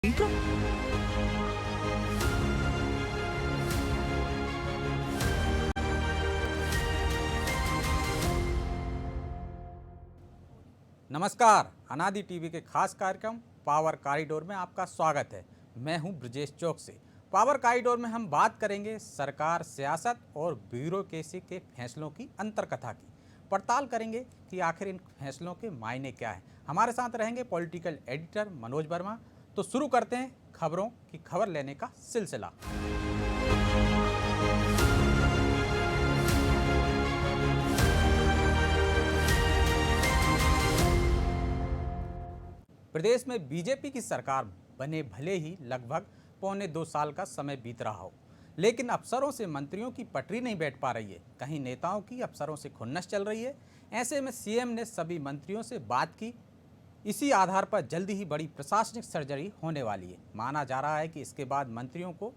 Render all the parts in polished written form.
नमस्कार, अनादि टीवी के खास कार्यक्रम पावर कॉरिडोर में आपका स्वागत है। मैं हूं ब्रजेश चौकसी। पावर कॉरिडोर में हम बात करेंगे सरकार, सियासत और ब्यूरोक्रेसी के फैसलों की अंतर्कथा की। पड़ताल करेंगे कि आखिर इन फैसलों के मायने क्या है। हमारे साथ रहेंगे पॉलिटिकल एडिटर मनोज वर्मा। तो शुरू करते हैं खबरों की खबर लेने का सिलसिला। प्रदेश में बीजेपी की सरकार बने भले ही लगभग 1.25 साल का समय बीत रहा हो, लेकिन अफसरों से मंत्रियों की पटरी नहीं बैठ पा रही है। कहीं नेताओं की अफसरों से खुन्नस चल रही है। ऐसे में सीएम ने सभी मंत्रियों से बात की। इसी आधार पर जल्दी ही बड़ी प्रशासनिक सर्जरी होने वाली है। माना जा रहा है कि इसके बाद मंत्रियों को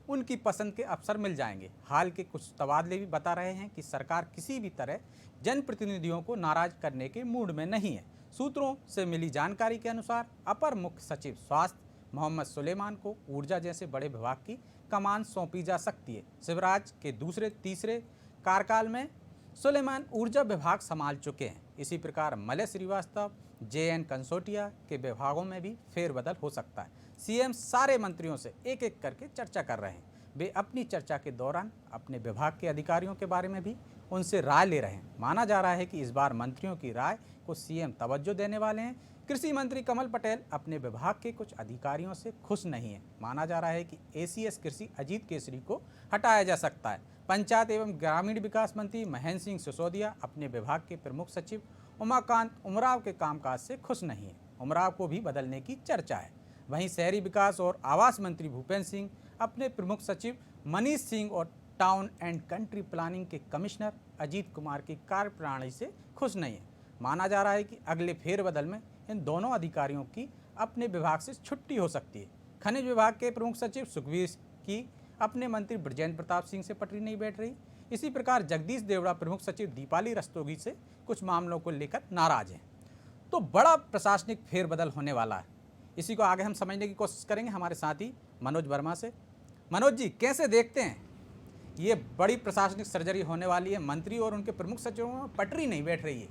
उनकी पसंद के अफसर मिल जाएंगे। हाल के कुछ तबादले भी बता रहे हैं कि सरकार किसी भी तरह जनप्रतिनिधियों को नाराज करने के मूड में नहीं है। सूत्रों से मिली जानकारी के अनुसार अपर मुख्य सचिव स्वास्थ्य मोहम्मद सुलेमान को ऊर्जा जैसे बड़े विभाग की कमान सौंपी जा सकती है। शिवराज के दूसरे तीसरे कार्यकाल में सुलेमान ऊर्जा विभाग संभाल चुके हैं। इसी प्रकार मलय श्रीवास्तव, JN कंसोटिया के विभागों में भी फेरबदल हो सकता है। सीएम सारे मंत्रियों से एक एक करके चर्चा कर रहे हैं। वे अपनी चर्चा के दौरान अपने विभाग के अधिकारियों के बारे में भी उनसे राय ले रहे हैं। माना जा रहा है कि इस बार मंत्रियों की राय को सीएम तवज्जो देने वाले हैं। कृषि मंत्री कमल पटेल अपने विभाग के कुछ अधिकारियों से खुश नहीं है। माना जा रहा है कि ACS कृषि अजीत केसरी को हटाया जा सकता है। पंचायत एवं ग्रामीण विकास मंत्री महेंद्र सिंह सिसोदिया अपने विभाग के प्रमुख सचिव उमाकांत उमराव के कामकाज से खुश नहीं है। उमराव को भी बदलने की चर्चा है। वहीं शहरी विकास और आवास मंत्री भूपेंद्र सिंह अपने प्रमुख सचिव मनीष सिंह और टाउन एंड कंट्री प्लानिंग के कमिश्नर अजीत कुमार की कार्यप्रणाली से खुश नहीं है। माना जा रहा है कि अगले फेरबदल में इन दोनों अधिकारियों की अपने विभाग से छुट्टी हो सकती है। खनिज विभाग के प्रमुख सचिव सुखवीर की अपने मंत्री बृजेंद्र प्रताप सिंह से पटरी नहीं बैठ रही। इसी प्रकार जगदीश देवड़ा प्रमुख सचिव दीपाली रस्तोगी से कुछ मामलों को लेकर नाराज हैं। तो बड़ा प्रशासनिक फेरबदल होने वाला है। इसी को आगे हम समझने की कोशिश करेंगे हमारे साथी मनोज वर्मा से। मनोज जी, कैसे देखते हैं ये बड़ी प्रशासनिक सर्जरी होने वाली है? मंत्री और उनके प्रमुख सचिवों में पटरी नहीं बैठ रही है।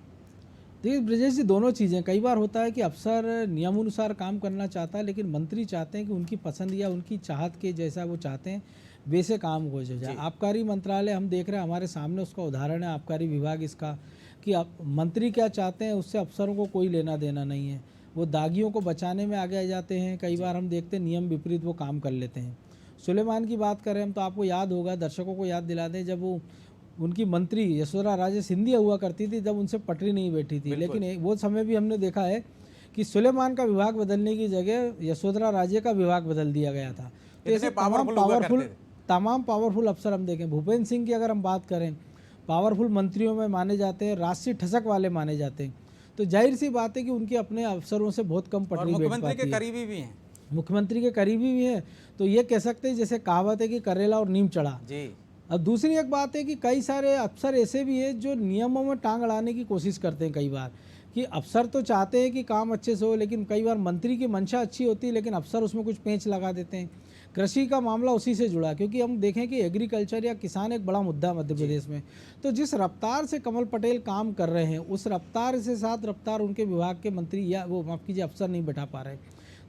देखिए ब्रजेश जी, दोनों चीज़ें, कई बार होता है कि अफसर नियमानुसार काम करना चाहता है, लेकिन मंत्री चाहते हैं कि उनकी पसंद या उनकी चाहत के जैसा वो चाहते हैं वैसे काम हो जाए। आबकारी मंत्रालय हम देख रहे हैं, हमारे सामने उसका उदाहरण है आबकारी विभाग इसका, कि मंत्री क्या चाहते हैं उससे अफसरों को कोई लेना देना नहीं है। वो दागियों को बचाने में आगे आ जाते हैं। कई बार हम देखते हैं नियम विपरीत वो काम कर लेते हैं। सुलेमान की बात करें हम तो आपको याद होगा, दर्शकों को याद दिला दें, जब वो उनकी मंत्री यशोधरा राजे सिंधिया हुआ करती थी, जब उनसे पटरी नहीं बैठी थी। लेकिन वो समय भी हमने देखा है कि सुलेमान का विभाग बदलने की जगह यशोधरा राजे का विभाग बदल दिया गया था। तो ऐसे तमाम पावरफुल अफसर हम देखें। भूपेंद्र सिंह की अगर हम बात करें, पावरफुल मंत्रियों में माने जाते हैं, राष्ट्रीय ठसक वाले माने जाते हैं। तो जाहिर सी बात है कि उनके अपने अफसरों से बहुत कम पटरी बैठ पाती है। मुख्यमंत्री के करीबी भी हैं। मुख्यमंत्री के करीबी भी हैं। तो ये कह सकते हैं जैसे कहावत है कि करेला और नीम चढ़ा जी। अब दूसरी एक बात है कि कई सारे अफसर ऐसे भी हैं जो नियमों में टांग अड़ाने की कोशिश करते हैं। कई बार कि अफसर तो चाहते हैं कि काम अच्छे से हो, लेकिन कई बार मंत्री की मंशा अच्छी होती है लेकिन अफसर उसमें कुछ पेंच लगा देते हैं। कृषि का मामला उसी से जुड़ा, क्योंकि हम देखें कि एग्रीकल्चर या किसान एक बड़ा मुद्दा मध्य प्रदेश में। तो जिस रफ्तार से कमल पटेल काम कर रहे हैं, उस रफ्तार से साथ रफ्तार उनके विभाग के मंत्री या वो माफ़ कीजिए अफसर नहीं बैठा पा रहे,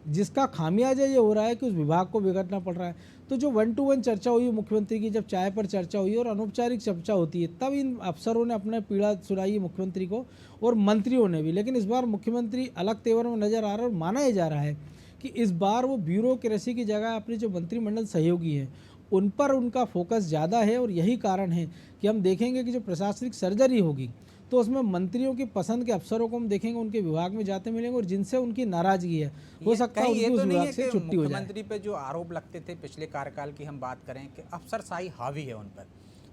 जिसका खामियाजा ये हो रहा है कि उस विभाग को बिगड़ना पड़ रहा है। तो जो 1 to 1 चर्चा हुई मुख्यमंत्री की, जब चाय पर चर्चा हुई और अनौपचारिक चर्चा होती है, तब इन अफसरों ने अपने पीड़ा सुनाई मुख्यमंत्री को और मंत्रियों ने भी। लेकिन इस बार मुख्यमंत्री अलग तेवर में नजर आ रहा है और माना ही जा रहा है कि इस बार वो ब्यूरोक्रेसी की जगह अपने जो मंत्रिमंडल सहयोगी हैं उन पर उनका फोकस ज़्यादा है। और यही कारण है कि हम देखेंगे कि जो प्रशासनिक सर्जरी होगी तो उसमें मंत्रियों की पसंद के अफसरों को हम देखेंगे उनके विभाग में जाते मिलेंगे, और जिनसे उनकी नाराजगी है हो सकता है उनकी उस विभाग से छुट्टी हो जाए। मुख्यमंत्री पे जो आरोप लगते थे पिछले कार्यकाल की हम बात करें कि अफसरशाही हावी है उन पर,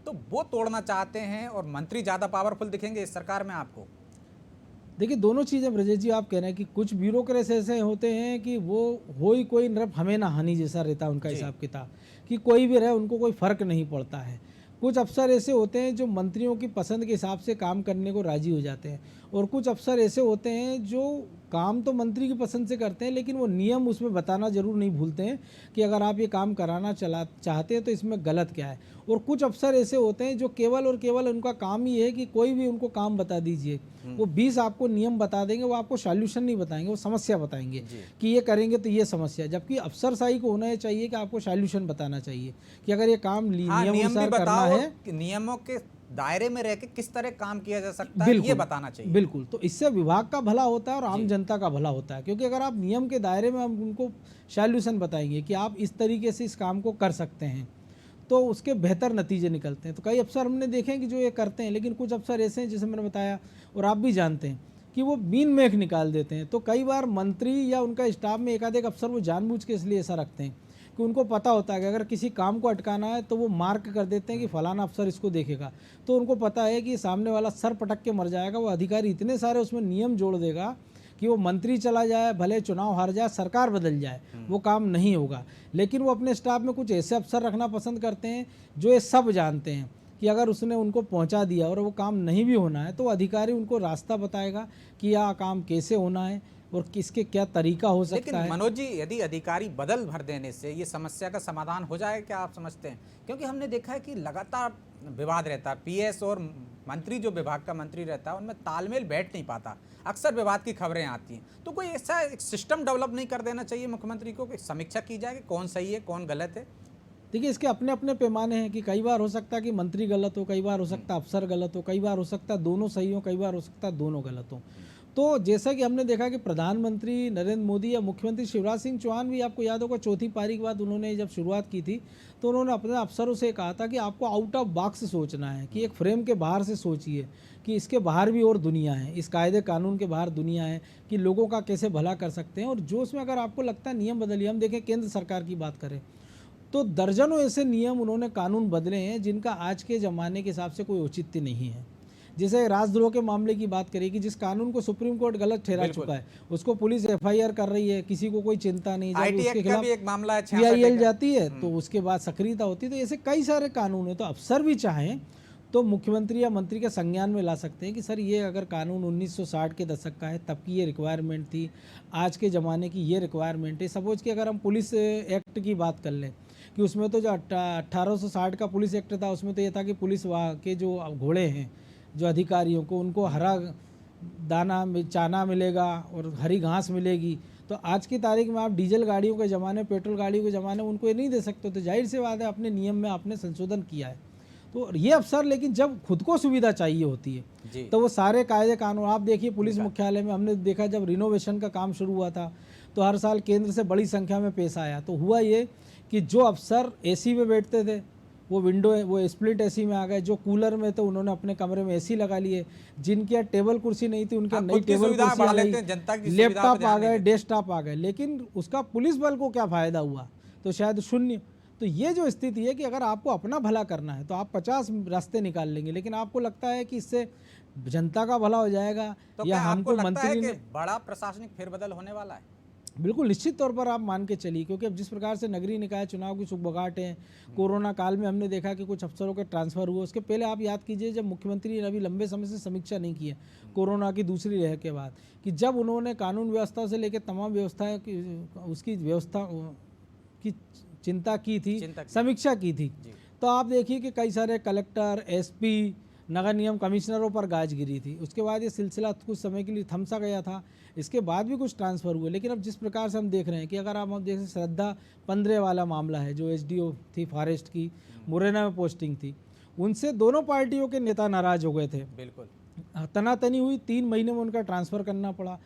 तो वो तोड़ना चाहते हैं और मंत्री ज़्यादा पावरफुल दिखेंगे इस सरकार में आपको? देखिए दोनों चीज़ें ब्रजेश जी, आप कह रहे हैं कि कुछ ब्यूरोक्रेट्स ऐसे होते हैं कि वो हो ही कोई नरफ हमें ना हानि जैसा रहता है उनका हिसाब किताब, कि कोई भी रहे उनको कोई फ़र्क नहीं पड़ता है। कुछ अफसर ऐसे होते हैं जो मंत्रियों की पसंद के हिसाब से काम करने को राजी हो जाते हैं, और कुछ अफसर ऐसे होते हैं जो काम तो मंत्री की पसंद से करते हैं, लेकिन वो नियम उसमें बताना जरूर नहीं भूलते हैं कि अगर आप ये काम कराना चाहते हैं तो इसमें गलत क्या है। और कुछ अफसर ऐसे होते हैं जो केवल और केवल उनका काम ही है कि कोई भी उनको काम बता दीजिए, वो 20 आपको नियम बता देंगे, वो आपको सॉल्यूशन नहीं बताएंगे, वो समस्या बताएंगे कि ये करेंगे तो ये समस्या। जबकि अफसरशाही को होना चाहिए कि आपको सॉल्यूशन बताना चाहिए कि अगर ये काम नियम नियम भी अनुसार करना बताओ है, कि नियमों के दायरे में रह के किस तरह काम किया जा सकता है, बिल्कुल ये बताना चाहिए। बिल्कुल। तो इससे विभाग का भला होता है और आम जनता का भला होता है, क्योंकि अगर आप नियम के दायरे में हम उनको सॉल्यूशन बताएंगे कि आप इस तरीके से इस काम को कर सकते हैं, तो उसके बेहतर नतीजे निकलते हैं। तो कई अफसर हमने देखे हैं कि जो ये करते हैं, लेकिन कुछ अफसर ऐसे हैं जैसे मैंने बताया और आप भी जानते हैं कि वो बीन मेख निकाल देते हैं। तो कई बार मंत्री या उनका स्टाफ में एकाध एक अफसर वो जानबूझ के इसलिए ऐसा रखते हैं कि उनको पता होता है कि अगर किसी काम को अटकाना है तो वो मार्क कर देते हैं कि फलाना अफसर इसको देखेगा। तो उनको पता है कि सामने वाला सर पटक के मर जाएगा, वो अधिकारी इतने सारे उसमें नियम जोड़ देगा कि वो मंत्री चला जाए, भले चुनाव हार जाए, सरकार बदल जाए, वो काम नहीं होगा। लेकिन वो अपने स्टाफ में कुछ ऐसे अफसर रखना पसंद करते हैं जो ये सब जानते हैं कि अगर उसने उनको पहुंचा दिया और वो काम नहीं भी होना है तो अधिकारी उनको रास्ता बताएगा कि यह काम कैसे होना है और किसके क्या तरीका हो सकता लेकिन है। मनोज जी, यदि अधिकारी बदल भर देने से ये समस्या का समाधान हो जाए, क्या आप समझते हैं? क्योंकि हमने देखा है कि लगातार विवाद रहता है, पीएस और मंत्री जो विभाग का मंत्री रहता है उनमें तालमेल बैठ नहीं पाता, अक्सर विवाद की खबरें आती हैं। तो कोई ऐसा एक सिस्टम डेवलप नहीं कर देना चाहिए मुख्यमंत्री को कि समीक्षा की जाए कि कौन सही है कौन गलत है? देखिए, इसके अपने अपने पैमाने हैं कि कई बार हो सकता है कि मंत्री गलत हो, कई बार हो सकता है अफसर गलत हो, कई बार हो सकता है दोनों सही हो, कई बार हो सकता है दोनों गलत हो। तो जैसा कि हमने देखा कि प्रधानमंत्री नरेंद्र मोदी या मुख्यमंत्री शिवराज सिंह चौहान भी, आपको याद होगा, चौथी पारी के बाद उन्होंने जब शुरुआत की थी तो उन्होंने अपने अफसरों से कहा था कि आपको आउट ऑफ बॉक्स सोचना है, कि एक फ्रेम के बाहर से सोचिए कि इसके बाहर भी और दुनिया है, इस कायदे कानून के बाहर दुनिया है कि लोगों का कैसे भला कर सकते हैं। और जो उसमें अगर आपको लगता है नियम बदलिए, हम देखें केंद्र सरकार की बात करें तो दर्जनों ऐसे नियम उन्होंने कानून बदले हैं जिनका आज के ज़माने के हिसाब से कोई औचित्य नहीं है। जैसे राजद्रोह के मामले की बात करें कि जिस कानून को सुप्रीम कोर्ट गलत ठहरा चुका है उसको पुलिस एफआईआर कर रही है, किसी को कोई चिंता नहीं। जब उसके खिलाफ एक मामला है, PIL जाती है तो उसके बाद सक्रियता होती है। तो ऐसे कई सारे कानून है, तो अफसर भी चाहें तो मुख्यमंत्री या मंत्री के संज्ञान में ला सकते हैं कि सर ये अगर कानून 1960 के दशक का है, तब की ये रिक्वायरमेंट थी, आज के ज़माने की ये रिक्वायरमेंट है। सपोज कि अगर हम पुलिस एक्ट की बात कर लें कि उसमें तो जो 1860 का पुलिस एक्ट था उसमें तो ये था कि पुलिस के जो घोड़े हैं, जो अधिकारियों को, उनको हरा दाना चाना मिलेगा और हरी घास मिलेगी। तो आज की तारीख में आप डीजल गाड़ियों के ज़माने, पेट्रोल गाड़ियों के ज़माने उनको ये नहीं दे सकते। तो जाहिर सी बात है अपने नियम में आपने संशोधन किया है। तो ये अफसर, लेकिन जब खुद को सुविधा चाहिए होती है तो वो सारे कायदे कानून, आप देखिए पुलिस मुख्यालय में हमने देखा जब रिनोवेशन का काम शुरू हुआ था तो हर साल केंद्र से बड़ी संख्या में पैसा आया। तो हुआ ये कि जो अफसर AC में बैठते थे वो स्प्लिट AC में आ गए, जो कूलर में थे उन्होंने अपने कमरे में AC लगा लिए, जिनके यहाँ टेबल कुर्सी नहीं थी उनके नई टेबल कुर्सी आ गई, लैपटॉप आ गए, डेस्कटॉप आ गए। लेकिन उसका पुलिस बल को क्या फ़ायदा हुआ? तो शायद शून्य। तो ये जो स्थिति है कि अगर आपको अपना भला करना है तो आप 50 रास्ते निकाल लेंगे, लेकिन आपको लगता है कि इससे जनता का भला हो जाएगा तो या क्या आपको हमको लगता है मंत्री कि बड़ा प्रशासनिक फेरबदल होने वाला है? बिल्कुल निश्चित तौर पर आप मान के चलिए, क्योंकि अब जिस प्रकार से नगरीय निकाय चुनाव की सुगबुगाहट है, कोरोना काल में हमने देखा कि कुछ अफसरों के ट्रांसफर हुए। उसके पहले आप याद कीजिए जब मुख्यमंत्री ने अभी लंबे समय से समीक्षा नहीं की है कोरोना की दूसरी लहर के बाद, कि जब उन्होंने कानून व्यवस्था से लेकर तमाम व्यवस्थाएं उसकी व्यवस्था की चिंता की थी, समीक्षा की थी, तो आप देखिए कि कई सारे कलेक्टर, SP, नगर निगम कमिश्नरों पर गाज गिरी थी। उसके बाद ये सिलसिला कुछ समय के लिए थम सा गया था, इसके बाद भी कुछ ट्रांसफ़र हुए। लेकिन अब जिस प्रकार से हम देख रहे हैं कि अगर आप जैसे श्रद्धा पंद्रे वाला मामला है, जो SDO थी फॉरेस्ट की, मुरैना में पोस्टिंग थी, उनसे दोनों पार्टियों के नेता नाराज हो गए थे। बिल्कुल तनातनी हुई, 3 महीने में उनका ट्रांसफ़र करना पड़ा।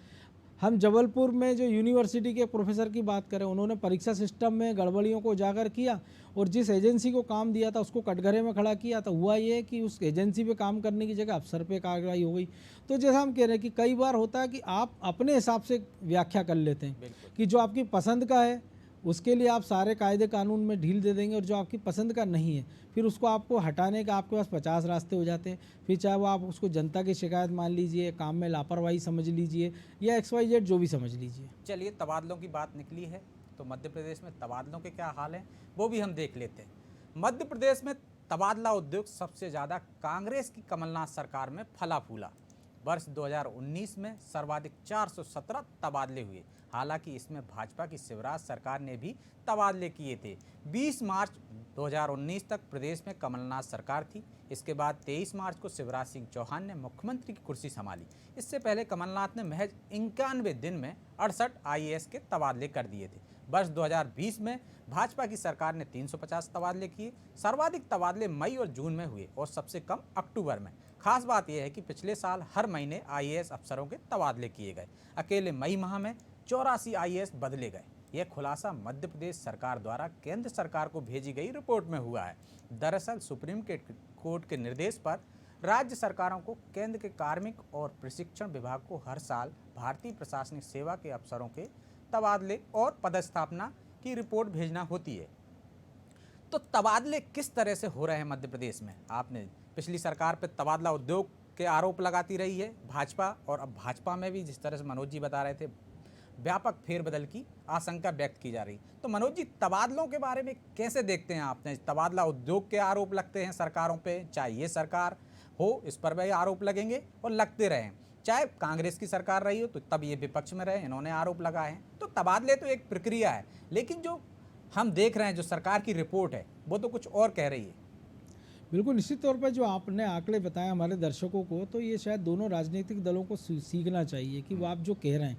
हम जबलपुर में जो यूनिवर्सिटी के प्रोफेसर की बात करें, उन्होंने परीक्षा सिस्टम में गड़बड़ियों को उजागर किया और जिस एजेंसी को काम दिया था उसको कटघरे में खड़ा किया। तो हुआ ये कि उस एजेंसी पे काम करने की जगह अफसर पे कार्रवाई हो गई। तो जैसा हम कह रहे हैं कि कई बार होता है कि आप अपने हिसाब से व्याख्या कर लेते हैं कि जो आपकी पसंद का है उसके लिए आप सारे कायदे कानून में ढील दे देंगे, और जो आपकी पसंद का नहीं है फिर उसको आपको हटाने का आपके पास 50 रास्ते हो जाते हैं। फिर चाहे वो आप उसको जनता की शिकायत मान लीजिए, काम में लापरवाही समझ लीजिए, या XYZ जो भी समझ लीजिए। चलिए, तबादलों की बात निकली है तो मध्य प्रदेश में तबादलों के क्या हाल हैं वो भी हम देख लेते हैं। मध्य प्रदेश में तबादला उद्योग सबसे ज़्यादा कांग्रेस की कमलनाथ सरकार में फला फूला। वर्ष 2019 में सर्वाधिक 417 तबादले हुए। हालांकि इसमें भाजपा की शिवराज सरकार ने भी तबादले किए थे। 20 मार्च 2019 तक प्रदेश में कमलनाथ सरकार थी। इसके बाद 23 मार्च को शिवराज सिंह चौहान ने मुख्यमंत्री की कुर्सी संभाली। इससे पहले कमलनाथ ने महज 91 दिन में 68 आईएएस के तबादले कर दिए थे। वर्ष 2020 में भाजपा की सरकार ने 350 तबादले किए। सर्वाधिक तबादले मई और जून में हुए और सबसे कम अक्टूबर में। खास बात यह है कि पिछले साल हर महीने आईएएस अफसरों के तबादले किए गए। अकेले मई माह में 84 आईएएस बदले गए। यह खुलासा मध्य प्रदेश सरकार द्वारा केंद्र सरकार को भेजी गई रिपोर्ट में हुआ है। दरअसल सुप्रीम कोर्ट के निर्देश पर राज्य सरकारों को केंद्र के कार्मिक और प्रशिक्षण विभाग को हर साल भारतीय प्रशासनिक सेवा के अफसरों के तबादले और पदस्थापना की रिपोर्ट भेजना होती है। तो तबादले किस तरह से हो रहे हैं मध्य प्रदेश में? आपने पिछली सरकार पर तबादला उद्योग के आरोप लगाती रही है भाजपा, और अब भाजपा में भी जिस तरह से मनोज जी बता रहे थे व्यापक फेरबदल की आशंका व्यक्त की जा रही। तो मनोज जी, तबादलों के बारे में कैसे देखते हैं आपने? तबादला उद्योग के आरोप लगते हैं सरकारों पे, चाहे ये सरकार हो इस पर भी आरोप लगेंगे और लगते रहें। चाहे कांग्रेस की सरकार रही हो तो तब ये विपक्ष में रहे, इन्होंने आरोप लगाए हैं। तो तबादले तो एक प्रक्रिया है, लेकिन जो हम देख रहे हैं जो सरकार की रिपोर्ट है वो तो कुछ और कह रही है। बिल्कुल, निश्चित तौर पर जो आपने आंकड़े बताए हमारे दर्शकों को, तो ये शायद दोनों राजनीतिक दलों को सीखना चाहिए कि वो आप जो कह रहे हैं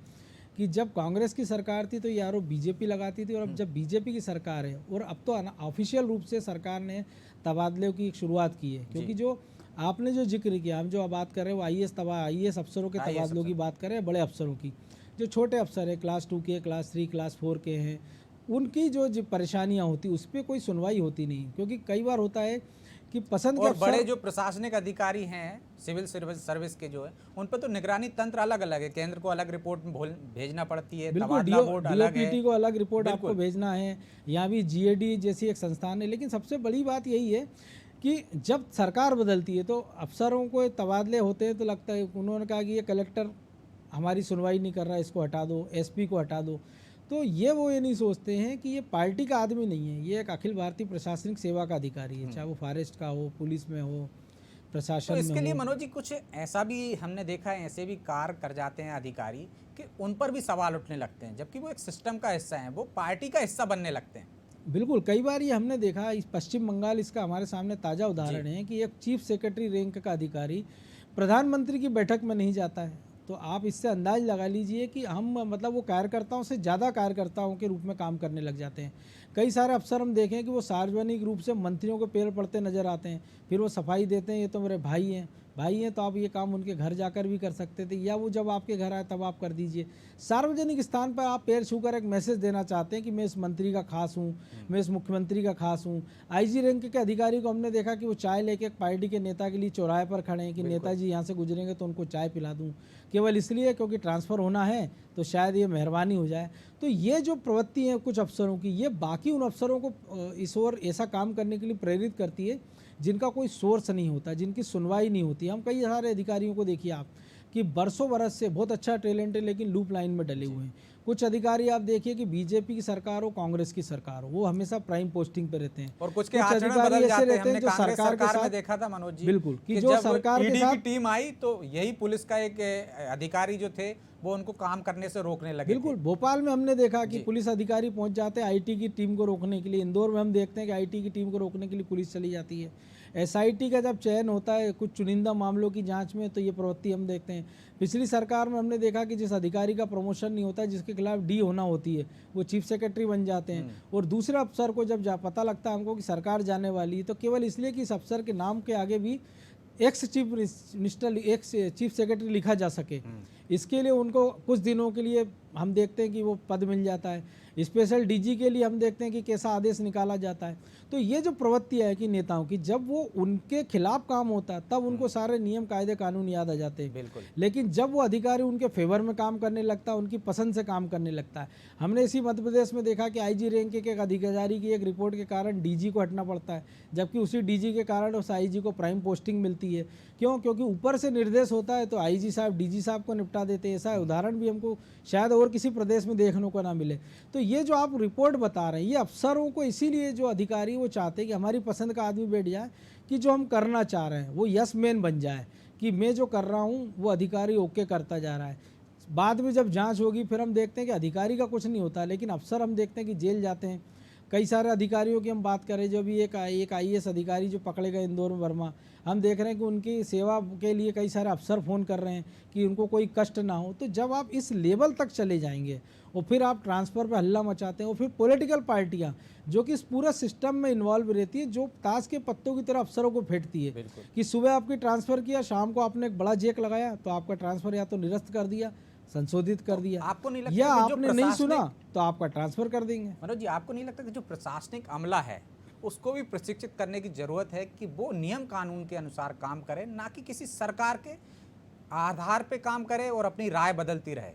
कि जब कांग्रेस की सरकार थी तो ये आरोप बीजेपी लगाती थी, और अब जब बीजेपी की सरकार है और अब तो ऑफिशियल रूप से सरकार ने तबादले की एक शुरुआत की है। क्योंकि जो आपने जो जिक्र किया, हम जो बात कर रहे हैं वो आईएएस अफसरों के तबादलों की बात कर रहे हैं, बड़े अफसरों की। जो छोटे अफसर है, क्लास 2 के, क्लास 3, क्लास 4 के हैं, उनकी जो परेशानियाँ होती उस पर कोई सुनवाई होती नहीं। क्योंकि कई बार होता है कि पसंद और बड़े जो प्रशासनिक अधिकारी हैं सिविल सर्विस के जो है उन पर तो निगरानी तंत्र अलग अलग है। केंद्र को अलग रिपोर्ट भेजना पड़ती है, तबादला बोर्ड अलग है, डीओपीटी को अलग रिपोर्ट आपको भेजना है। यहाँ भी जीएडी जैसी एक संस्थान है। लेकिन सबसे बड़ी बात यही है कि जब सरकार बदलती है तो अफसरों को तबादले होते हैं तो लगता है, उन्होंने कहा कि ये कलेक्टर हमारी सुनवाई नहीं कर रहा, इसको हटा दो, एसपी को हटा दो। तो वो ये नहीं सोचते हैं कि ये पार्टी का आदमी नहीं है, ये एक अखिल भारतीय प्रशासनिक सेवा का अधिकारी है, चाहे वो फॉरेस्ट का हो, पुलिस में हो, प्रशासन में हो। इसके लिए मनोज जी कुछ ऐसा भी हमने देखा है, ऐसे भी कार्य कर जाते हैं अधिकारी कि उन पर भी सवाल उठने लगते हैं, जबकि वो एक सिस्टम का हिस्सा है, वो पार्टी का हिस्सा बनने लगते हैं। बिल्कुल, कई बार ये हमने देखा, इस पश्चिम बंगाल इसका हमारे सामने ताज़ा उदाहरण है कि एक चीफ सेक्रेटरी रैंक का अधिकारी प्रधानमंत्री की बैठक में नहीं जाता है। तो आप इससे अंदाज लगा लीजिए कि हम मतलब वो कार्यकर्ताओं से ज़्यादा कार्यकर्ताओं के रूप में काम करने लग जाते हैं। कई सारे अफसर हम देखें कि वो सार्वजनिक रूप से मंत्रियों के पैर पड़ते नज़र आते हैं, फिर वो सफाई देते हैं, ये तो मेरे भाई हैं तो आप ये काम उनके घर जाकर भी कर सकते थे, या वो जब आपके घर आए तब आप कर दीजिए। सार्वजनिक स्थान पर आप पैर छूकर एक मैसेज देना चाहते हैं कि मैं इस मंत्री का खास हूँ, मैं इस मुख्यमंत्री का खास हूँ। आईजी रैंक के अधिकारी को हमने देखा कि वो चाय लेके एक पार्टी के नेता के लिए चौराहे पर खड़े हैं कि नेताजी यहाँ से गुजरेंगे तो उनको चाय पिला दूँ, केवल इसलिए क्योंकि ट्रांसफ़र होना है तो शायद ये मेहरबानी हो जाए। तो ये जो प्रवृत्ति है कुछ अफसरों की, ये बाकी उन अफसरों को इस ओर ऐसा काम करने के लिए प्रेरित करती है जिनका कोई सोर्स नहीं होता, जिनकी सुनवाई नहीं होती। हम कई सारे अधिकारियों को देखिए आप कि बरसों बरस से बहुत अच्छा टैलेंट है लेकिन लूप लाइन में डले हुए हैं। कुछ अधिकारी आप देखिए कि बीजेपी की सरकार हो, कांग्रेस की सरकार हो, वो हमेशा प्राइम पोस्टिंग पे रहते हैं, और कुछ के आचरण बदल जाते हैं। हमने जो सरकार के साथ देखा था मनोज जी, बिल्कुल कि जो सरकार के साथ टीम आई तो यही पुलिस का एक अधिकारी जो थे वो उनको काम करने से रोकने लगे। बिल्कुल, भोपाल में हमने देखा कि पुलिस अधिकारी पहुंच जाते हैं आईटी की टीम को रोकने के लिए। इंदौर में हम देखते हैं कि आईटी की टीम को रोकने के लिए पुलिस चली जाती है। एसआईटी का जब चयन होता है कुछ चुनिंदा मामलों की जांच में तो ये प्रवृत्ति हम देखते हैं। पिछली सरकार में हमने देखा कि जिस अधिकारी का प्रमोशन नहीं होता है, जिसके खिलाफ डी होना होती है, वो चीफ सेक्रेटरी बन जाते हैं। और दूसरे अफसर को जब पता लगता है हमको कि सरकार जाने वाली है, तो केवल इसलिए कि इस अफसर के नाम के आगे भी एक्स चीफ सेक्रेटरी लिखा जा सके, इसके लिए उनको कुछ दिनों के लिए हम देखते हैं कि वो पद मिल जाता है। स्पेशल डीजी के लिए हम देखते हैं कि कैसा आदेश निकाला जाता है। तो ये जो प्रवृत्ति है कि नेताओं की, जब वो उनके खिलाफ काम होता है तब उनको सारे नियम कायदे कानून याद आ जाते हैं। बिल्कुल। लेकिन जब वो अधिकारी उनके फेवर में काम करने लगता है, उनकी पसंद से काम करने लगता है। हमने इसी मध्य प्रदेश में देखा कि आईजी रैंक के एक अधिकारी की एक रिपोर्ट के कारण डीजी को हटना पड़ता है, जबकि उसी डीजी के कारण उस आईजी को प्राइम पोस्टिंग मिलती है। क्यों? क्योंकि ऊपर से निर्देश होता है तो आईजी साहब डीजी साहब को निपटा देते हैं। ऐसा उदाहरण भी हमको शायद और किसी प्रदेश में देखने को ना मिले। तो ये जो आप रिपोर्ट बता रहे हैं, ये अफसरों को इसीलिए जो अधिकारी वो चाहते हैं कि हमारी पसंद का आदमी बैठ जाए कि जो हम करना चाह रहे हैं वो यस मैन बन जाए, कि मैं जो कर रहा हूँ वो अधिकारी ओके करता जा रहा है। बाद में जब जांच होगी फिर हम देखते हैं कि अधिकारी का कुछ नहीं होता, लेकिन अफसर हम देखते हैं कि जेल जाते हैं। कई सारे अधिकारियों की हम बात करें, जो भी एक IAS अधिकारी जो पकड़े गए इंदौर में, वर्मा, हम देख रहे हैं कि उनकी सेवा के लिए कई सारे अफसर फ़ोन कर रहे हैं कि उनको कोई कष्ट ना हो। तो जब आप इस लेवल तक चले जाएंगे और फिर आप ट्रांसफ़र पे हल्ला मचाते हैं, और फिर पॉलिटिकल पार्टियां जो कि इस पूरा सिस्टम में इन्वॉल्व रहती है, जो ताश के पत्तों की तरह अफसरों को फेंटती है कि सुबह आपकी ट्रांसफ़र किया, शाम को आपने एक बड़ा चेक लगाया तो आपका ट्रांसफ़र या तो निरस्त कर दिया, संशोधित कर दिया, आपको नहीं लगता या कि जो आपने नहीं सुना तो आपका ट्रांसफ़र कर देंगे। मनोज जी, आपको नहीं लगता कि जो प्रशासनिक अमला है उसको भी प्रशिक्षित करने की जरूरत है कि वो नियम कानून के अनुसार काम करे, ना कि किसी सरकार के आधार पे काम करे और अपनी राय बदलती रहे?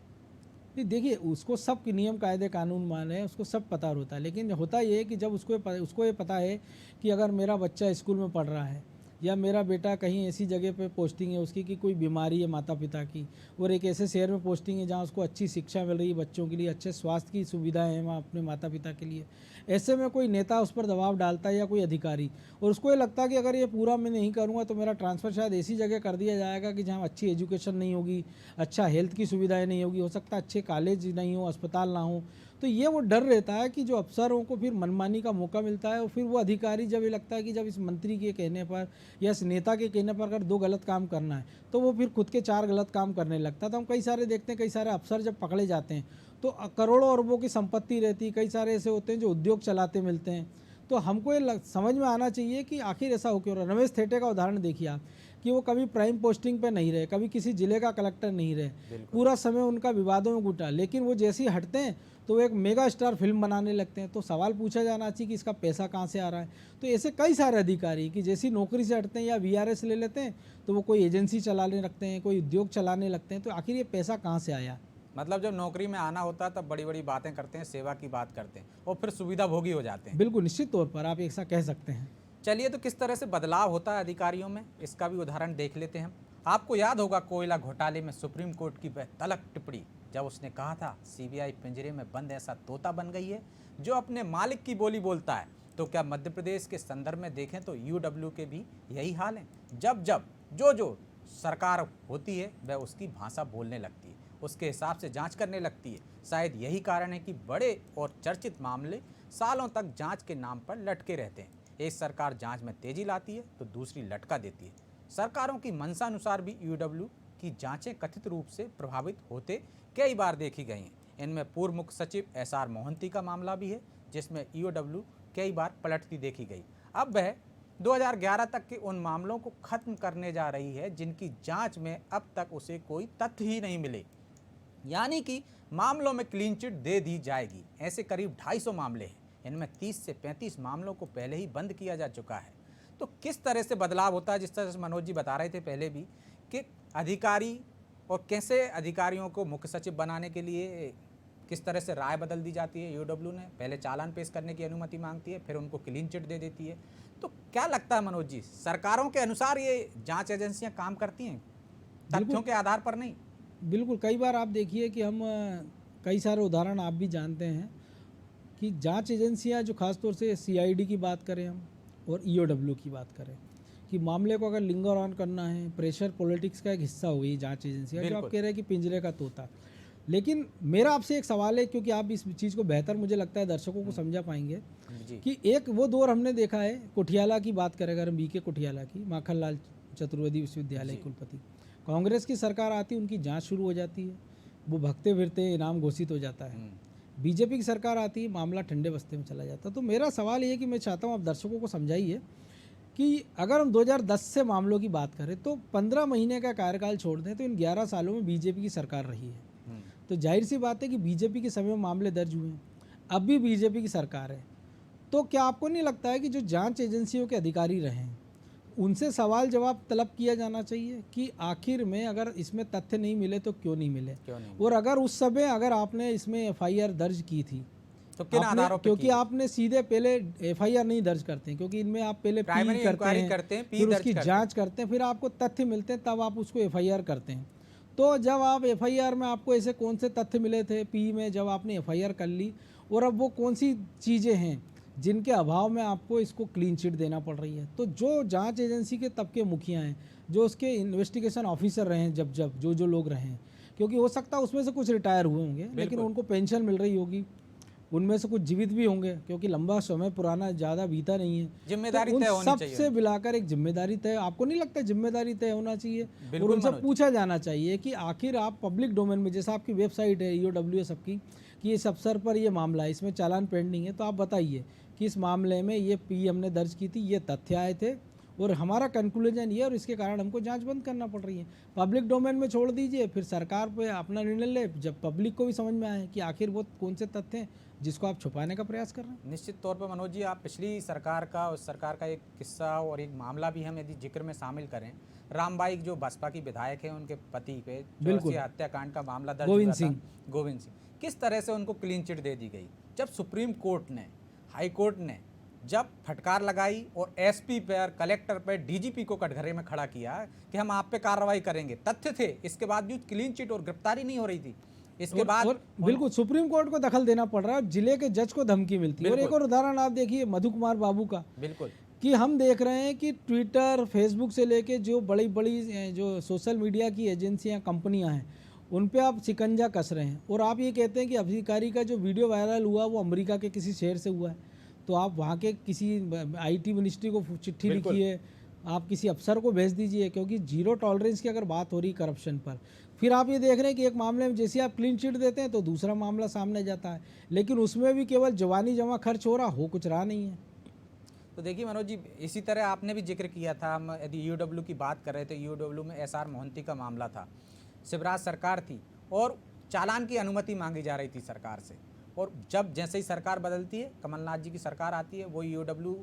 नहीं, देखिए, उसको सब नियम कायदे कानून माने, उसको सब पता होता है, लेकिन होता ये है कि जब उसको ये पता है कि अगर मेरा बच्चा स्कूल में पढ़ रहा है या मेरा बेटा कहीं ऐसी जगह पे पोस्टिंग है उसकी कि कोई बीमारी है माता पिता की, और एक ऐसे शहर में पोस्टिंग है जहाँ उसको अच्छी शिक्षा मिल रही है, बच्चों के लिए अच्छे स्वास्थ्य की सुविधाएं हैं वहाँ अपने माता पिता के लिए, ऐसे में कोई नेता उस पर दबाव डालता है या कोई अधिकारी, और उसको ये लगता है कि अगर ये पूरा मैं नहीं करूँगा तो मेरा ट्रांसफ़र शायद ऐसी जगह कर दिया जाएगा कि जहाँ अच्छी एजुकेशन नहीं होगी, अच्छा हेल्थ की सुविधाएँ नहीं होगी, हो सकता है अच्छे कॉलेज नहीं हो, अस्पताल ना हो। तो ये वो डर रहता है कि जो अफसरों को फिर मनमानी का मौका मिलता है, और फिर वो अधिकारी जब ये लगता है कि जब इस मंत्री के कहने पर या इस नेता के कहने पर अगर 2 गलत काम करना है तो वो फिर खुद के 4 गलत काम करने लगता है। तो हम कई सारे देखते हैं, कई सारे अफसर जब पकड़े जाते हैं तो करोड़ों अरबों की संपत्ति रहती है, कई सारे ऐसे होते हैं जो उद्योग चलाते मिलते हैं। तो हमको ये समझ में आना चाहिए कि आखिर ऐसा हो क्यों रहा है। रमेश थेटे का उदाहरण देखिए आप, कि वो कभी प्राइम पोस्टिंग पे नहीं रहे, कभी किसी जिले का कलेक्टर नहीं रहे, पूरा समय उनका विवादों में गुटा, लेकिन वो जैसे ही हटते हैं तो वो एक मेगा स्टार फिल्म बनाने लगते हैं। तो सवाल पूछा जाना चाहिए कि इसका पैसा कहाँ से आ रहा है। तो ऐसे कई सारे अधिकारी कि जैसी नौकरी से हटते हैं या VRS ले लेते हैं तो वो कोई एजेंसी चलाने लगते हैं, कोई उद्योग चलाने लगते हैं। तो आखिर ये पैसा कहाँ से आया? मतलब जब नौकरी में आना होता है तब बड़ी बड़ी बातें करते हैं, सेवा की बात करते हैं और फिर सुविधा भोगी हो जाते हैं। बिल्कुल, निश्चित तौर पर आप ऐसा कह सकते हैं। चलिए, तो किस तरह से बदलाव होता है अधिकारियों में, इसका भी उदाहरण देख लेते हैं हम। आपको याद होगा कोयला घोटाले में सुप्रीम कोर्ट की वह तलक टिप्पणी, जब उसने कहा था CBI पिंजरे में बंद ऐसा तोता बन गई है जो अपने मालिक की बोली बोलता है। तो क्या मध्य प्रदेश के संदर्भ में देखें तो UW के भी यही हाल है। जब जो सरकार होती है वह उसकी भाषा बोलने लगती है, उसके हिसाब से जांच करने लगती है। शायद यही कारण है कि बड़े और चर्चित मामले सालों तक जांच के नाम पर लटके रहते हैं। एक सरकार जांच में तेजी लाती है तो दूसरी लटका देती है। सरकारों की मंशानुसार भी UW की जांचें कथित रूप से प्रभावित होते कई बार देखी गई हैं। इनमें पूर्व मुख्य सचिव SR मोहंती का मामला भी है, जिसमें UW कई बार पलटती देखी गई। अब वह 2011 तक के उन मामलों को खत्म करने जा रही है जिनकी जांच में अब तक उसे कोई तथ्य ही नहीं मिले, यानी कि मामलों में क्लीन चिट दे दी जाएगी। ऐसे करीब 250 मामले हैं, इनमें 30 से 35 मामलों को पहले ही बंद किया जा चुका है। तो किस तरह से बदलाव होता है, जिस तरह से मनोज जी बता रहे थे पहले भी, कि अधिकारी और कैसे अधिकारियों को मुख्य सचिव बनाने के लिए किस तरह से राय बदल दी जाती है। UW ने पहले चालान पेश करने की अनुमति मांगती है, फिर उनको क्लीन चिट दे देती है। तो क्या लगता है मनोज जी, सरकारों के अनुसार ये जांच एजेंसियां काम करती हैं, तथ्यों के आधार पर नहीं? बिल्कुल, कई बार आप देखिए कि हम कई सारे उदाहरण आप भी जानते हैं कि जांच एजेंसियां जो खासतौर से CID की बात करें हम और EOW की बात करें, कि मामले को अगर लिंगर ऑन करना है, प्रेशर पॉलिटिक्स का एक हिस्सा हो गई जांच एजेंसियां, जो आप कह रहे हैं कि पिंजरे का तोता। लेकिन मेरा आपसे एक सवाल है, क्योंकि आप इस चीज़ को बेहतर मुझे लगता है दर्शकों को समझा पाएंगे, कि एक वो दौर हमने देखा है, कुठियाला की बात करें अगर हम, BK कुठियाला की, माखनलाल चतुर्वेदी विश्वविद्यालय कुलपति, कांग्रेस की सरकार आती, उनकी जांच शुरू हो जाती है, वो भगते फिरते इनाम घोषित हो जाता है। BJP की सरकार आती है, मामला ठंडे बस्ते में चला जाता है। तो मेरा सवाल ये है कि मैं चाहता हूँ आप दर्शकों को समझाइए कि अगर हम 2010 से मामलों की बात करें तो 15 महीने का कार्यकाल छोड़ दें तो इन 11 सालों में BJP की सरकार रही है। तो जाहिर सी बात है कि BJP के समय में मामले दर्ज हुए हैं, अब भी BJP की सरकार है। तो क्या आपको नहीं लगता है कि जो जांच एजेंसियों के अधिकारी रहे हैं उनसे सवाल जवाब तलब किया जाना चाहिए कि आखिर में अगर इसमें तथ्य नहीं मिले तो क्यों नहीं मिले? और अगर उस समय अगर आपने इसमें FIR दर्ज की थी तो किन आधारों पे? क्योंकि आपने सीधे पहले FIR नहीं दर्ज करते हैं, क्योंकि इनमें आप पहले प्राइमरी इंक्वायरी करते हैं, फिर उसकी जांच करते हैं, फिर आपको तथ्य मिलते हैं, तब आप उसको FIR करते हैं। तो जब आप FIR में आपको ऐसे कौन से तथ्य मिले थे, P में जब आपने FIR कर ली, और अब वो कौन सी चीज़ें हैं जिनके अभाव में आपको इसको क्लीन चिट देना पड़ रही है। तो जो जांच एजेंसी के तब के मुखिया हैं, जो उसके इन्वेस्टिगेशन ऑफिसर रहे हैं, जब जो लोग रहे हैं, क्योंकि हो सकता है उसमें से कुछ रिटायर हुए होंगे, लेकिन उनको पेंशन मिल रही होगी, उनमें से कुछ जीवित भी होंगे, क्योंकि लंबा समय पुराना ज़्यादा बीता नहीं है। जिम्मेदारी तो तय उन होनी सब चाहिए। से मिलाकर एक जिम्मेदारी तय, आपको नहीं लगता जिम्मेदारी तय होना चाहिए? और उनसे पूछा जाना चाहिए कि आखिर आप पब्लिक डोमेन में, जैसा आपकी वेबसाइट है EOW सबकी, कि इस अफसर पर ये मामला है, इसमें चालान पेंडिंग है, तो आप बताइए कि इस मामले में ये पी हमने दर्ज की थी, ये तथ्य आए थे और हमारा कंक्लूजन ये, और इसके कारण हमको जांच बंद करना पड़ रही है। पब्लिक डोमेन में छोड़ दीजिए, फिर सरकार पे अपना निर्णय ले, जब पब्लिक को भी समझ में आए कि आखिर वो कौन से तथ्य हैं जिसको आप छुपाने का प्रयास कर रहे हैं। निश्चित तौर पर मनोज जी, आप पिछली सरकार का, उस सरकार का एक किस्सा और एक मामला भी हम यदि जिक्र में शामिल करें, रामबाई जो बसपा की विधायक है, उनके पति पे चौरसिया हत्याकांड का मामला दर्ज हुआ था, गोविंद सिंह, किस तरह से उनको क्लीन चिट दे दी गई। जब सुप्रीम कोर्ट ने, हाई कोर्ट ने जब फटकार लगाई और SP पर, कलेक्टर पर, DGP को कटघरे में खड़ा किया कि हम आप पे कार्रवाई करेंगे, तथ्य थे, इसके बाद भी क्लीन चिट और गिरफ्तारी नहीं हो रही थी। इसके बाद बिल्कुल सुप्रीम कोर्ट को दखल देना पड़ रहा है, जिले के जज को धमकी मिलती है। और एक और उदाहरण आप देखिए मधु कुमार बाबू का, बिल्कुल, कि हम देख रहे हैं कि ट्विटर, फेसबुक से लेके जो बड़ी बड़ी जो सोशल मीडिया की एजेंसियां, कंपनियां हैं, उन पे आप शिकंजा कस रहे हैं। और आप ये कहते हैं कि अधिकारी का जो वीडियो वायरल हुआ वो अमेरिका के किसी शहर से हुआ है, तो आप वहाँ के किसी IT मिनिस्ट्री को चिट्ठी लिखिए, आप किसी अफसर को भेज दीजिए, क्योंकि जीरो टॉलरेंस की अगर बात हो रही करप्शन पर। फिर आप ये देख रहे हैं कि एक मामले में जैसे आप क्लीन चिट देते हैं तो दूसरा मामला सामने जाता है, लेकिन उसमें भी केवल जवानी जमा खर्च हो रहा, हो कुछ रहा नहीं है। तो देखिए मनोज जी, इसी तरह आपने भी जिक्र किया था, हम यदि EOW की बात कर रहे थे, EOW में SR मोहंती का मामला था। शिवराज सरकार थी और चालान की अनुमति मांगी जा रही थी सरकार से, और जब जैसे ही सरकार बदलती है, कमलनाथ जी की सरकार आती है, वो EOW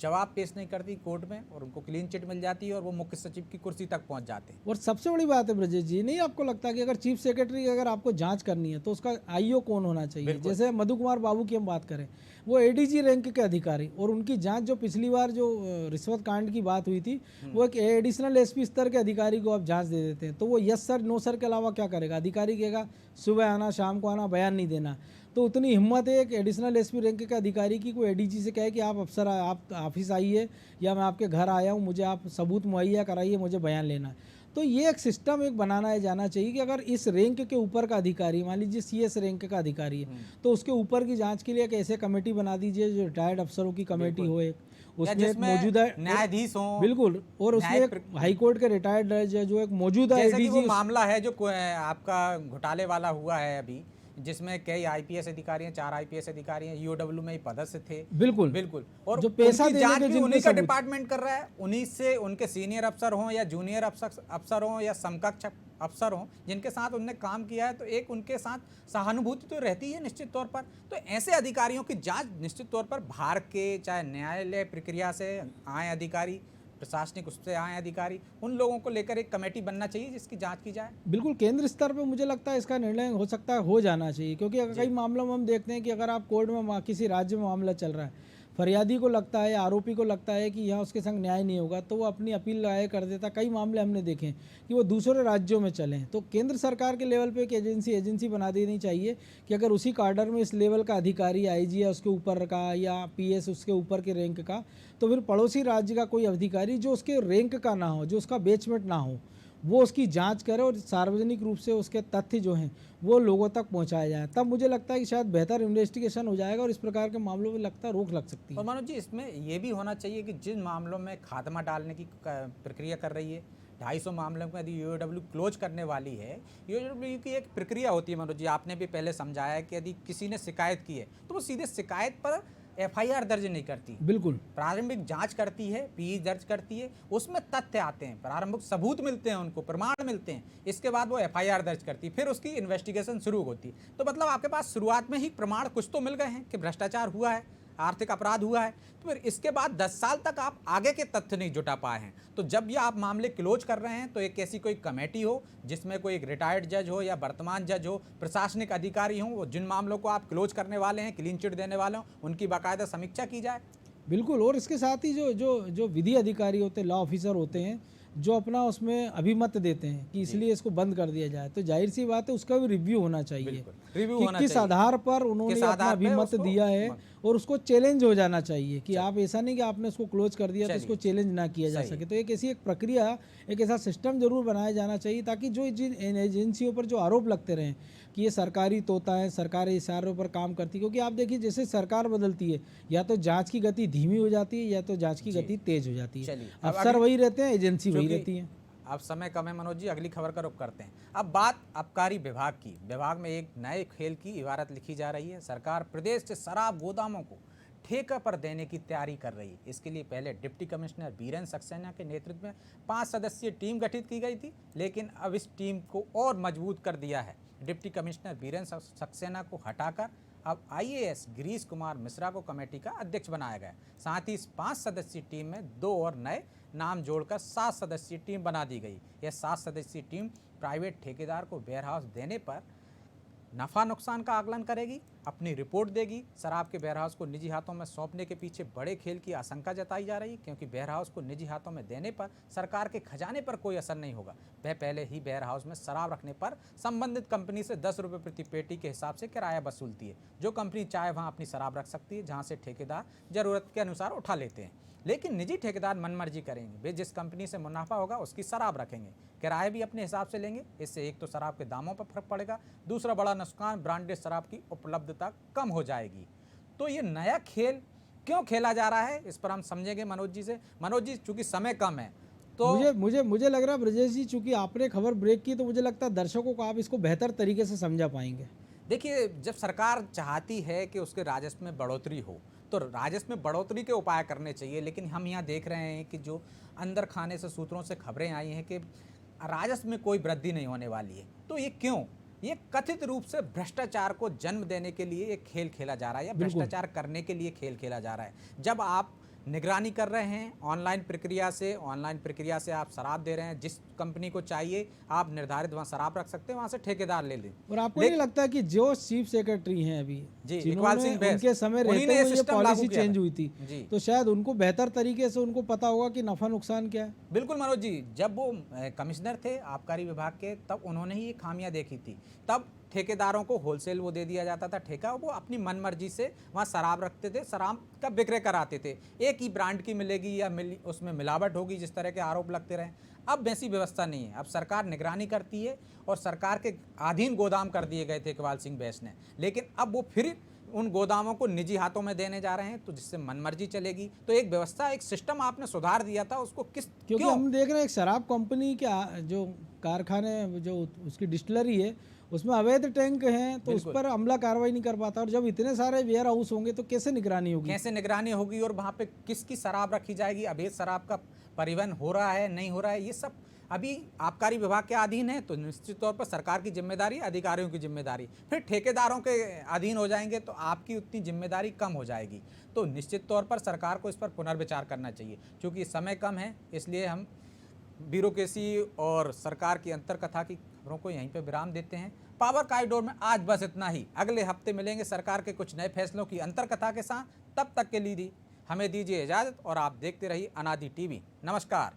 जवाब पेश नहीं करती कोर्ट में और उनको क्लीन चिट मिल जाती है और वो मुख्य सचिव की कुर्सी तक पहुंच जाते हैं। और सबसे बड़ी बात है ब्रजेश जी, नहीं आपको लगता कि अगर चीफ सेक्रेटरी अगर आपको जांच करनी है तो उसका IO कौन होना चाहिए? जैसे मधु कुमार बाबू की हम बात करें, वो ADG रैंक के अधिकारी, और उनकी जांच जो पिछली बार जो रिश्वत कांड की बात हुई थी, वो एक एडिशनल SP स्तर के अधिकारी को आप जांच दे देते हैं, तो वो यस सर नो सर के अलावा क्या करेगा? अधिकारी कहेगा सुबह आना, शाम को आना, बयान नहीं देना। तो उतनी हिम्मत है एक एडिशनल SP रैंक के अधिकारी की कोई ADG से कहे कि आप अफसर, आप ऑफिस आइए या मैं आपके घर आया हूँ, मुझे आप सबूत मुहैया कराइए, मुझे बयान लेना है। तो ये एक सिस्टम एक बनाना जाना चाहिए कि अगर इस रैंक के ऊपर का अधिकारी, मान लीजिए CS रैंक का अधिकारी है, तो उसके ऊपर की जांच के लिए एक ऐसे कमेटी बना दीजिए जो रिटायर्ड अफसरों की कमेटी हो, एक उसमें एक मौजूदा न्यायाधीश हो, बिल्कुल, और उसमें एक हाई कोर्ट के रिटायर्ड जो एक मौजूदा ADG मामला है जो आपका घोटाले वाला हुआ है अभी, जिसमें कई IPS अधिकारी हैं, 4 IPS अधिकारी हैं, EOW में ही पदस्थ थे। बिल्कुल बिल्कुल, और जो पैसा जांच भी उन्हीं का डिपार्टमेंट कर रहा है, उन्हीं से उनके सीनियर अफसर हों या जूनियर अफसर हों या समकक्ष अफसर हों जिनके साथ उनने काम किया है, तो एक उनके साथ सहानुभूति तो रहती है निश्चित तौर पर। तो ऐसे अधिकारियों की जांच निश्चित तौर पर बाहर के, चाहे न्यायालय प्रक्रिया से आए अधिकारी, प्रशासनिक उससे आए अधिकारी, उन लोगों को लेकर एक कमेटी बनना चाहिए जिसकी जांच की जाए। बिल्कुल, केंद्र स्तर पे मुझे लगता है इसका निर्णय हो सकता है, हो जाना चाहिए, क्योंकि कई मामलों में हम देखते हैं कि अगर आप कोर्ट में किसी राज्य में मामला चल रहा है, फरियादी को लगता है, आरोपी को लगता है कि यहाँ उसके संग न्याय नहीं होगा, तो वो अपनी अपील दायर कर देता। कई मामले हमने देखे हैं कि वो दूसरे राज्यों में चलें। तो केंद्र सरकार के लेवल पे एक एजेंसी बना देनी चाहिए कि अगर उसी कार्डर में इस लेवल का अधिकारी, IG है उसके ऊपर का, या PS उसके ऊपर के रैंक का, तो फिर पड़ोसी राज्य का कोई अधिकारी जो उसके रैंक का ना हो, जो उसका बेचमेंट ना हो, वो उसकी जांच करे और सार्वजनिक रूप से उसके तथ्य जो हैं वो लोगों तक पहुंचाया जाए। तब मुझे लगता है कि शायद बेहतर इन्वेस्टिगेशन हो जाएगा और इस प्रकार के मामलों में लगता है रोक लग सकती है। और मनोज जी, इसमें ये भी होना चाहिए कि जिन मामलों में खात्मा डालने की प्रक्रिया कर रही है, 250 मामलों में यदि EOW क्लोज करने वाली है, EOW की एक प्रक्रिया होती है मनोज जी, आपने भी पहले समझाया है कि यदि किसी ने शिकायत की है तो वो सीधे शिकायत पर FIR दर्ज नहीं करती, बिल्कुल प्रारंभिक जांच करती है, PE दर्ज करती है, उसमें तथ्य आते हैं, प्रारंभिक सबूत मिलते हैं, उनको प्रमाण मिलते हैं, इसके बाद वो FIR दर्ज करती है, फिर उसकी इन्वेस्टिगेशन शुरू होती है। तो मतलब आपके पास शुरुआत में ही प्रमाण कुछ तो मिल गए हैं कि भ्रष्टाचार हुआ है, आर्थिक अपराध हुआ है, तो फिर इसके बाद 10 साल तक आप आगे के तथ्य नहीं जुटा पाए हैं। तो जब ये आप मामले क्लोज कर रहे हैं तो एक ऐसी कोई कमेटी हो जिसमें कोई एक रिटायर्ड जज हो या वर्तमान जज हो, प्रशासनिक अधिकारी हो, वो जिन मामलों को आप क्लोज करने वाले हैं, क्लीन चिट देने वाले हों, उनकी बाकायदा समीक्षा की जाए। बिल्कुल, और इसके साथ ही जो विधि अधिकारी होते हैं, लॉ ऑफिसर होते हैं, जो अपना उसमें अभिमत देते हैं कि इसलिए इसको बंद कर दिया जाए, तो जाहिर सी बात है उसका भी रिव्यू होना चाहिए रिव्यू कि होना किस चाहिए। आधार पर उन्होंने किस अपना आधार पे अभिमत उसको दिया है, और उसको चैलेंज हो जाना चाहिए कि आप ऐसा नहीं कि आपने उसको क्लोज कर दिया तो उसको चैलेंज ना किया जा सके। तो एक ऐसी एक प्रक्रिया, एक ऐसा सिस्टम जरूर बनाया जाना चाहिए ताकि जो जिन एजेंसियों पर जो आरोप लगते रहें कि ये सरकारी तोता है, सरकारी इशारों पर काम करती है, क्योंकि आप देखिए जैसे सरकार बदलती है या तो जांच की गति धीमी हो जाती है या तो जांच की गति तेज हो जाती है। अफसर वही रहते हैं, एजेंसी वही रहती है। अब समय कम है मनोज जी, अगली खबर का रुख करते हैं। अब बात आबकारी विभाग की। विभाग में एक नए खेल की इबारत लिखी जा रही है। सरकार प्रदेश के शराब गोदामों को ठेका पर देने की तैयारी कर रही है। इसके लिए पहले डिप्टी कमिश्नर बीरेंद्र सक्सेना के नेतृत्व में 5 सदस्यीय टीम गठित की गई थी, लेकिन अब इस टीम को और मजबूत कर दिया है। डिप्टी कमिश्नर बीरेंद्र सक्सेना को हटाकर अब IAS गिरीश कुमार मिश्रा को कमेटी का अध्यक्ष बनाया गया। साथ ही इस 5 सदस्यीय टीम में 2 और नए नाम जोड़कर 7 सदस्यीय टीम बना दी गई। यह 7 सदस्यीय टीम प्राइवेट ठेकेदार को वेयरहाउस देने पर नफा नुकसान का आकलन करेगी, अपनी रिपोर्ट देगी। शराब के वेयरहाउस को निजी हाथों में सौंपने के पीछे बड़े खेल की आशंका जताई जा रही है, क्योंकि वेयरहाउस को निजी हाथों में देने पर सरकार के खजाने पर कोई असर नहीं होगा। वह पहले ही वेयरहाउस में शराब रखने पर संबंधित कंपनी से 10 रुपये प्रति पेटी के हिसाब से किराया वसूलती है। जो कंपनी चाहे वहाँ अपनी शराब रख सकती है, जहाँ से ठेकेदार जरूरत के अनुसार उठा लेते हैं। लेकिन निजी ठेकेदार मनमर्जी करेंगे, वे जिस कंपनी से मुनाफा होगा उसकी शराब रखेंगे, किराए भी अपने हिसाब से लेंगे। इससे एक तो शराब के दामों पर फर्क पड़ेगा, दूसरा बड़ा नुकसान ब्रांडेड शराब की उपलब्धता कम हो जाएगी। तो ये नया खेल क्यों खेला जा रहा है, इस पर हम समझेंगे मनोज जी से। मनोज जी, चूंकि समय कम है तो मुझे लग रहा है ब्रजेश जी, चूंकि आपने खबर ब्रेक की तो मुझे लगता है दर्शकों को आप इसको बेहतर तरीके से समझा पाएंगे। देखिए, जब सरकार चाहती है कि उसके राजस्व में बढ़ोतरी हो तो राजस्व में बढ़ोतरी के उपाय करने चाहिए, लेकिन हम यहाँ देख रहे हैं कि जो अंदर खाने से सूत्रों से खबरें आई हैं कि राजस्व में कोई वृद्धि नहीं होने वाली है। तो ये क्यों? ये कथित रूप से भ्रष्टाचार को जन्म देने के लिए एक खेल खेला जा रहा है, या भ्रष्टाचार करने के लिए खेल खेला जा रहा है। जब आप निगरानी कर रहे हैं ऑनलाइन प्रक्रिया से आप शराब दे रहे हैं, जिस कंपनी को चाहिए आप निर्धारित वहाँ शराब रख सकते हैं, वहाँ से ठेकेदार ले लें। और आपको नहीं लगता कि जो चीफ सेक्रेटरी हैं अभी जी इकबाल सिंह बैस, उनके समय रहते हुए ये पॉलिसी चेंज हुई थी, तो शायद उनको बेहतर तरीके से उनको पता होगा कि नफा नुकसान क्या है। बिल्कुल मनोज जी, जब वो कमिश्नर थे आबकारी विभाग के, तब उन्होंने ही ये खामियां देखी थी। तब ठेकेदारों को होलसेल वो दे दिया जाता था ठेका, वो अपनी मनमर्जी से वहाँ शराब रखते थे, शराब का विक्रय कराते थे। एक ही ब्रांड की मिलेगी या उसमें मिलावट होगी, जिस तरह के आरोप लगते रहे। अब वैसी व्यवस्था नहीं है। अब सरकार निगरानी करती है और सरकार के अधीन गोदाम कर दिए गए थे इकबाल सिंह बैस ने, लेकिन अब वो फिर उन गोदामों को निजी हाथों में देने जा रहे हैं, तो जिससे मनमर्जी चलेगी। तो एक व्यवस्था, एक सिस्टम आपने सुधार दिया था, उसको क्योंकि हम देख रहे हैं एक शराब कंपनी के जो कारखाने, जो उसकी डिस्टिलरी है, उसमें अवैध टैंक हैं, तो उस पर अमला कार्रवाई नहीं कर पाता। और जब इतने सारे वेयर हाउस होंगे तो कैसे निगरानी होगी, और वहाँ पे किसकी शराब रखी जाएगी, अवैध शराब का परिवहन हो रहा है नहीं हो रहा है, ये सब अभी आबकारी विभाग के अधीन है। तो निश्चित तौर पर सरकार की जिम्मेदारी, अधिकारियों की जिम्मेदारी, फिर ठेकेदारों के अधीन हो जाएंगे तो आपकी उतनी जिम्मेदारी कम हो जाएगी। तो निश्चित तौर पर सरकार को इस पर पुनर्विचार करना चाहिए। क्योंकि समय कम है, इसलिए हम ब्यूरोक्रेसी और सरकार की अंतर्कथा की खबरों को यहीं पर विराम देते हैं। पावर कॉरिडोर में आज बस इतना ही। अगले हफ्ते मिलेंगे सरकार के कुछ नए फैसलों की अंतर्कथा के साथ। तब तक के लिए हमें दीजिए इजाज़त और आप देखते रहिए अनादि टीवी। नमस्कार।